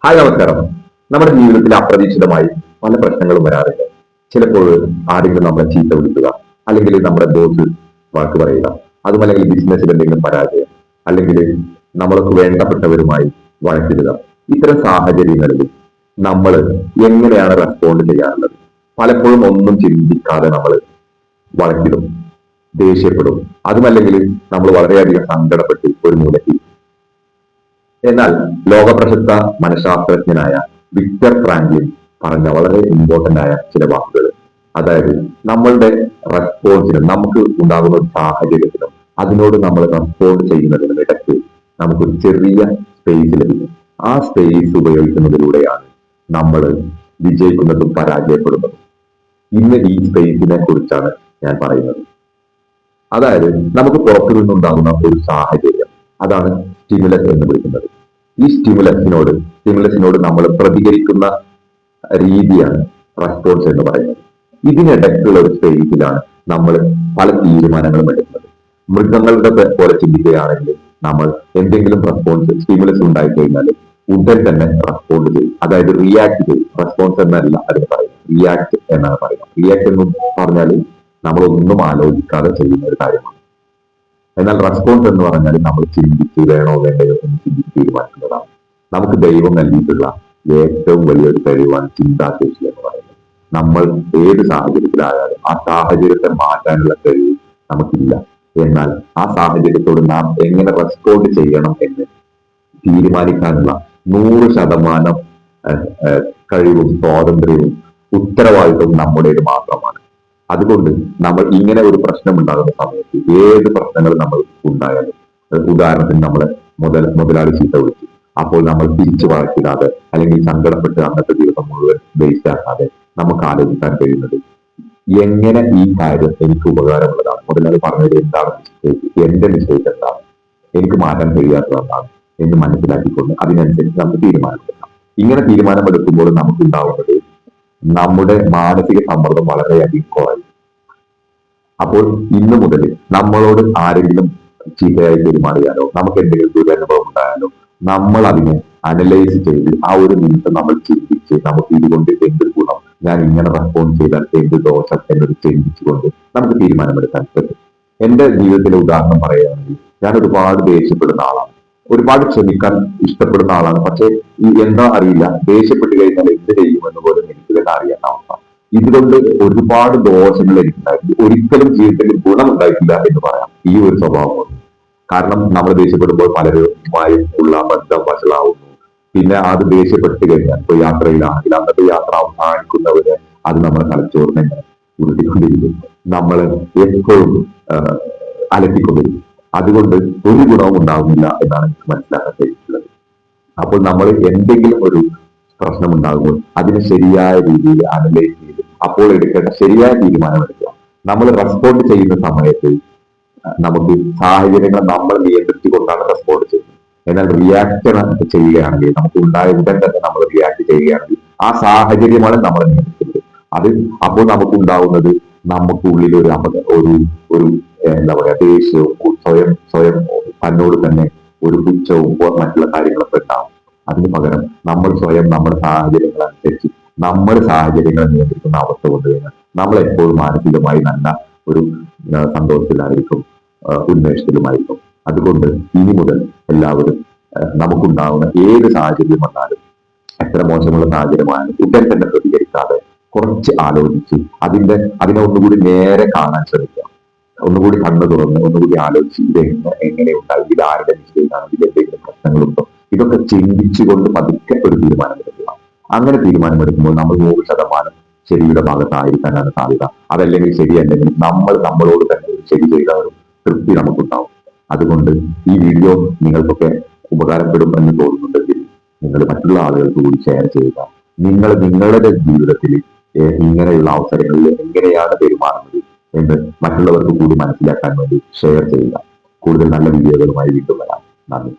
Hi നമസ്കാരം. നമ്മുടെ ജീവിതത്തിൽ അപ്രതീക്ഷിതമായി പല പ്രശ്നങ്ങളും വരാറുണ്ട്. ചിലപ്പോൾ ആരെങ്കിലും നമ്മളെ ചീത്ത വിളിക്കുക, അല്ലെങ്കിൽ നമ്മുടെ ബോസ് വാക്ക് പറയുക, അതുമല്ലെങ്കിൽ ബിസിനസ്സിൽ എന്തെങ്കിലും പരാജയം, അല്ലെങ്കിൽ നമ്മൾക്ക് വേണ്ടപ്പെട്ടവരുമായി വഴക്കിടുക. ഇത്തരം സാഹചര്യങ്ങളിൽ നമ്മൾ എങ്ങനെയാണ് റെസ്പോണ്ട് ചെയ്യാറുള്ളത്? പലപ്പോഴും ഒന്നും ചിന്തിക്കാതെ നമ്മൾ വഴക്കിടും, ദേഷ്യപ്പെടും, അതുമല്ലെങ്കിൽ നമ്മൾ വളരെയധികം സങ്കടപ്പെട്ട് ഒരു മൂലയ്ക്ക്. എന്നാൽ ലോകപ്രശസ്ത മനഃശാസ്ത്രജ്ഞനായ വിക്ടർ ഫ്രാങ്ക്ലിൻ പറഞ്ഞ വളരെ ഇമ്പോർട്ടന്റ് ആയ ചില വാക്കുകൾ, അതായത് നമ്മളുടെ റെസ്പോൺസിനും നമുക്ക് ഉണ്ടാകുന്ന ഒരു സാഹചര്യത്തിനും അതിനോട് നമ്മൾ റെസ്പോണ്ട് ചെയ്യുന്നതിനും ഇടയ്ക്ക് നമുക്കൊരു ചെറിയ സ്പേസ് ലഭിക്കും. ആ സ്പേസ് ഉപയോഗിക്കുന്നതിലൂടെയാണ് നമ്മൾ വിജയിക്കുന്നതും പരാജയപ്പെടുന്നതും. ഇന്ന് ഈ സ്പേസിനെ കുറിച്ചാണ് ഞാൻ പറയുന്നത്. അതായത് നമുക്ക് പുറത്തു നിന്നുണ്ടാകുന്ന ഒരു സാഹചര്യം, അതാണ് സ്റ്റിമുലസ് എന്ന് വിളിക്കുന്നത്. ഈ സ്റ്റിമുലസിനോട് നമ്മൾ പ്രതികരിക്കുന്ന രീതിയാണ് റെസ്പോൺസ് എന്ന് പറയുന്നത്. ഇതിനിടയ്ക്കുള്ള ഒരു സ്പേസിലാണ് നമ്മൾ പല തീരുമാനങ്ങളും എടുക്കുന്നത്. മൃഗങ്ങളുടെ പോലെ ചിന്തിക്കുകയാണെങ്കിൽ നമ്മൾ എന്തെങ്കിലും സ്റ്റിമുലസ് ഉണ്ടായി കഴിഞ്ഞാൽ ഉടൻ തന്നെ റെസ്പോണ്ട് ചെയ്യും, അതായത് റിയാക്ട് ചെയ്യും. റെസ്പോൺസ് എന്നല്ല അതിന് പറയും, റിയാക്ട് എന്നാണ് പറയുന്നത്. റിയാക്ട് എന്ന് പറഞ്ഞാൽ നമ്മളൊന്നും ആലോചിക്കാതെ ചെയ്യുന്ന ഒരു കാര്യമാണ്. എന്നാൽ റെസ്പോൺസ് എന്ന് പറഞ്ഞാൽ നമ്മൾ ചിന്തിച്ച് വേണോ വേണ്ടയോ എന്ന് ചിന്തിച്ച് തീരുമാനിക്കുന്നതാണ്. നമുക്ക് ദൈവം നൽകിയിട്ടുള്ള ഏറ്റവും വലിയൊരു കഴിവാണ് ചിന്താശേഷി എന്ന് പറയുന്നത്. നമ്മൾ ഏത് സാഹചര്യത്തിലായാലും ആ സാഹചര്യത്തെ മാറ്റാനുള്ള കഴിവ് നമുക്കില്ല. എന്നാൽ ആ സാഹചര്യത്തോട് നാം എങ്ങനെ റെസ്പോണ്ട് ചെയ്യണം എന്ന് തീരുമാനിക്കാനുള്ള 100% കഴിവും സ്വാതന്ത്ര്യവും ഉത്തരവാദിത്വവും നമ്മുടേത് മാത്രമാണ്. അതുകൊണ്ട് നമ്മൾ ഇങ്ങനെ ഒരു പ്രശ്നം ഉണ്ടാകുന്ന സമയത്ത് ഏത് പ്രശ്നങ്ങൾ നമ്മൾ ഉണ്ടായാലും, ഉദാഹരണത്തിന് നമ്മളെ മുതലാളി ചീത്ത വിളിച്ചു, അപ്പോൾ നമ്മൾ തിരിച്ചു വഴക്കിടാതെ അല്ലെങ്കിൽ സങ്കടപ്പെട്ട് അന്നത്തെ ദിവസം മുഴുവൻ വേസ്റ്റ് ആക്കാതെ നമുക്ക് ആലോചിക്കാൻ കഴിയുന്നത് എങ്ങനെ ഈ കാര്യം എനിക്ക് ഉപകാരമുള്ളതാണ്, മുതലാളി പറഞ്ഞത് എന്താണ് മിസ്റ്റേക്ക്, എന്റെ മിസ്റ്റേക്ക് എന്താണ്, എനിക്ക് മാറ്റാൻ കഴിയാത്തത് എന്താണ് എന്ന് മനസ്സിലാക്കിക്കൊണ്ട് അതിനനുസരിച്ച് നമുക്ക് തീരുമാനമെടുക്കാം. ഇങ്ങനെ തീരുമാനമെടുക്കുമ്പോൾ നമുക്കുണ്ടാവുന്നത് നമ്മുടെ മാനസിക സമ്മർദ്ദം വളരെയധികം കുറയും. അപ്പോൾ ഇന്നു മുതൽ നമ്മളോട് ആരെങ്കിലും ചീത്തയായി പെരുമാറിയാലോ, നമുക്ക് എന്തെങ്കിലും ദുരനുഭവം ഉണ്ടായാലോ, നമ്മൾ അതിനെ അനലൈസ് ചെയ്ത് ആ ഒരു നിമിഷം നമ്മൾ ചിന്തിച്ച് നമുക്ക് ഇതുകൊണ്ട് എന്ത് ഗുണം, ഞാൻ ഇങ്ങനെ റെസ്പോണ്ട് ചെയ്താൽ എന്ത് ദോഷം എന്നൊരു ചിന്തിച്ചുകൊണ്ട് നമുക്ക് തീരുമാനമെടുക്കാൻ പറ്റും. എന്റെ ജീവിതത്തിലെ ഉദാഹരണം പറയുകയാണെങ്കിൽ ഞാൻ ഒരുപാട് ദേഷ്യപ്പെടുന്ന ആളാണ്, ഒരുപാട് ക്ഷമിക്കാൻ ഇഷ്ടപ്പെടുന്ന ആളാണ്. പക്ഷെ എന്താ അറിയില്ല, ദേഷ്യപ്പെട്ട് കഴിഞ്ഞാൽ എന്ത് ചെയ്യുമെന്ന് പോലും എനിക്ക് തന്നെ അറിയാത്ത അവസ്ഥ. ഇതുകൊണ്ട് ഒരുപാട് ദോഷങ്ങൾ എനിക്കുണ്ടായിട്ടുണ്ട്. ഒരിക്കലും ജീവിതത്തിൽ ഗുണം ഉണ്ടായിട്ടില്ല എന്ന് പറയാം ഈ ഒരു സ്വഭാവം കൊണ്ട്. കാരണം നമ്മൾ ദേഷ്യപ്പെടുമ്പോൾ പലരുമായും ഉള്ള ബന്ധം വഷളാവുന്നു. പിന്നെ അത് ദേഷ്യപ്പെട്ട് കഴിഞ്ഞാൽ ഇപ്പൊ യാത്രയിലാണെങ്കിൽ അന്നത്തെ യാത്ര അവസാനിക്കുന്നവരെ അത് നമ്മളെ തലച്ചോറിനെ ഉരുട്ടിക്കൊണ്ടിരിക്കും, നമ്മളെ എപ്പോഴും അലട്ടിക്കൊണ്ടിരിക്കും. അതുകൊണ്ട് ഒരു ഗുണവും ഉണ്ടാകുന്നില്ല എന്നാണ് എനിക്ക് മനസ്സിലാക്കാൻ കഴിച്ചിട്ടുള്ളത്. അപ്പോൾ നമ്മൾ എന്തെങ്കിലും ഒരു പ്രശ്നം ഉണ്ടാകുമ്പോൾ അതിനെ ശരിയായ രീതിയിൽ അനലൈസ് ചെയ്ത് അപ്പോൾ എടുക്കേണ്ട ശരിയായ തീരുമാനം എടുക്കുക. നമ്മൾ റെസ്പോണ്ട് ചെയ്യുന്ന സമയത്ത് നമുക്ക് സാഹചര്യങ്ങൾ നമ്മൾ നിയന്ത്രിച്ചുകൊണ്ടാണ് റെസ്പോണ്ട് ചെയ്യുന്നത്. എന്നാൽ റിയാക്ട് ചെയ്യുകയാണെങ്കിൽ, നമുക്ക് ഉണ്ടായ ഉടൻ തന്നെ നമ്മൾ റിയാക്ട് ചെയ്യുകയാണെങ്കിൽ ആ സാഹചര്യമാണ് നമ്മൾ നിയന്ത്രിക്കുന്നത്. അത് അപ്പോൾ നമുക്കുണ്ടാവുന്നത് നമുക്കുള്ളിൽ ഒരു ഒരു എന്താ പറയാ ദേഷ്യവും സ്വയം തന്നോട് തന്നെ ഒരു പുച്ഛവും മറ്റുള്ള കാര്യങ്ങളൊക്കെ ഉണ്ടാവും. അതിന് പകരം നമ്മൾ സ്വയം നമ്മുടെ സാഹചര്യങ്ങൾ അനുസരിച്ച് നമ്മുടെ സാഹചര്യങ്ങളെ നിയന്ത്രിക്കുന്ന അവസ്ഥ കൊണ്ടുവരുന്നത് നമ്മൾ എപ്പോഴും മാനസികമായി നല്ല ഒരു സന്തോഷത്തിലായിരിക്കും, ഉന്മേഷത്തിലുമായിരിക്കും. അതുകൊണ്ട് ഇനി മുതൽ എല്ലാവരും നമുക്കുണ്ടാവുന്ന ഏത് സാഹചര്യം വന്നാലും, എത്ര മോശമുള്ള സാഹചര്യമായാലും ഉടൻ തന്നെ പ്രതികരിക്കാതെ കുറച്ച് ആലോചിച്ച് അതിനെ ഒന്നുകൂടി നേരെ കാണാൻ ശ്രമിക്കുക. ഒന്നുകൂടി കണ്ണു തുറന്ന് ഒന്നുകൂടി ആലോചിച്ച് ഇത് എങ്ങനെ ഉണ്ടായി, ഇത് ആരുടെ മിസ്റ്റേക്കാണ്, ഇതിൽ എന്തെങ്കിലും പ്രശ്നങ്ങളുണ്ടോ, ഇതൊക്കെ ചിന്തിച്ചുകൊണ്ട് പതുക്കെ ഒരു തീരുമാനമെടുക്കുക. അങ്ങനെ തീരുമാനമെടുക്കുമ്പോൾ നമ്മൾ 100% ശരിയുടെ ഭാഗത്തായിരിക്കാനാണ് സാധ്യത. അതല്ലെങ്കിൽ ശരിയല്ലെങ്കിൽ നമ്മളോട് തന്നെ ശരി ചെയ്ത ഒരു തൃപ്തി നമുക്കുണ്ടാവും. അതുകൊണ്ട് ഈ വീഡിയോ നിങ്ങൾക്കൊക്കെ ഉപകാരപ്പെടും എന്ന് തോന്നുന്നുണ്ടെങ്കിൽ നിങ്ങൾ മറ്റുള്ള ആളുകൾക്ക് കൂടി ഷെയർ ചെയ്യുക. നിങ്ങളുടെ ജീവിതത്തിൽ ഇങ്ങനെയുള്ള അവസരങ്ങളിൽ എങ്ങനെയാണ് പെരുമാറുന്നത് എന്ന് മറ്റുള്ളവർക്ക് കൂടി മനസ്സിലാക്കാൻ വേണ്ടി ഷെയർ ചെയ്യുക. കൂടുതൽ നല്ല വീഡിയോകളുമായി വീണ്ടും വരാം. നന്ദി.